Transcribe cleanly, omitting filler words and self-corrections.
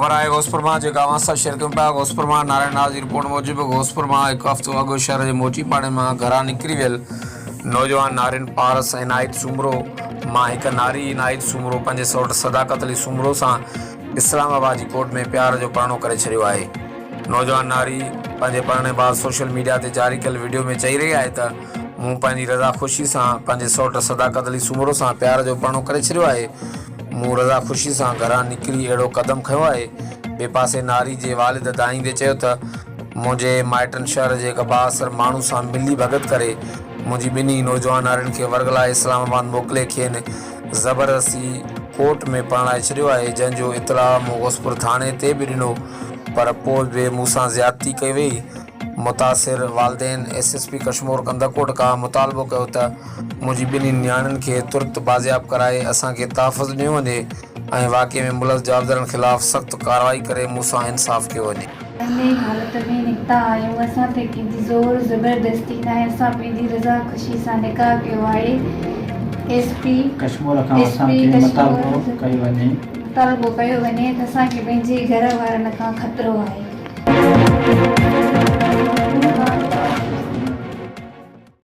खबर है घोसपुर में जो गांव सां शेयर कयूं पिया। घोसपुर में नारायण नाथ जी रिपोर्ट मूजिब घोसपुर में एक हफ़्तो अॻु शहर के मोचीपाड़े में घरां निकिरी वियल नौजवान नारिन पारस इनायत सूमरो मां एक नारी इनायत सूमरो पंहिंजे सौट सदाकत अली सूमरो सां इस्लामाबाद जी कोर्ट में प्यार जो परणो करे छॾियो आहे। नौजवान नारी पंहिंजे परणने बाद सोशल मीडिया ते जारी कयल वीडियो में चई रही आहे त मूं पंहिंजी रज़ा ख़ुशी सां पंहिंजे सौट सदाकत अली सूमरो सां प्यार जो परणो करे छॾियो आहे। मूं रज़ा ख़ुशी सां घरां निकिरी अहिड़ो क़दम खयो आहे। ॿिए पासे नारी जे वालिद दाईंदे चयो त मुंहिंजे माइटनि शहर जे हिक बाअसर माण्हू सां मिली भगत करे मुंहिंजी ॿिन्ही नौजवान नारियुनि खे वर्गला इस्लामाबाद मोकिले खेनि ज़बरदस्ती कोर्ट में परणाए छॾियो आहे, जंहिंजो इतला मूं घोसपुर थाणे ते बि ॾिनो, पर पोइ बि मूंसां ज़्यादती कई वई। मुतासिर वालदेन एसएसपी कश्मीर कंदकोट खां मुतालबो कयो त मुंहिंजी ॿिन्ही नियाणियुनि खे तुर्त बाज़ियाब कराए असांखे तहफ़ुज़ ॾिनो वञे ऐं वाक़े में मुलज़ जवाबदारनि ख़िलाफ़ सख़्तु कार्रवाई करे मूंसां इंसाफ़ कयो वञे। हालत में निकिता आहियूं, असां ते कंहिंजी ज़ोर ज़बरदस्ती न आहे, असां पंहिंजी रज़ा ख़ुशी सां निकाह कयो आहे। एसपी कश्मीर खां असांखे मुतालबो कयो वञे त असांखे पंहिंजे घर वारनि खां ख़तरो आहे।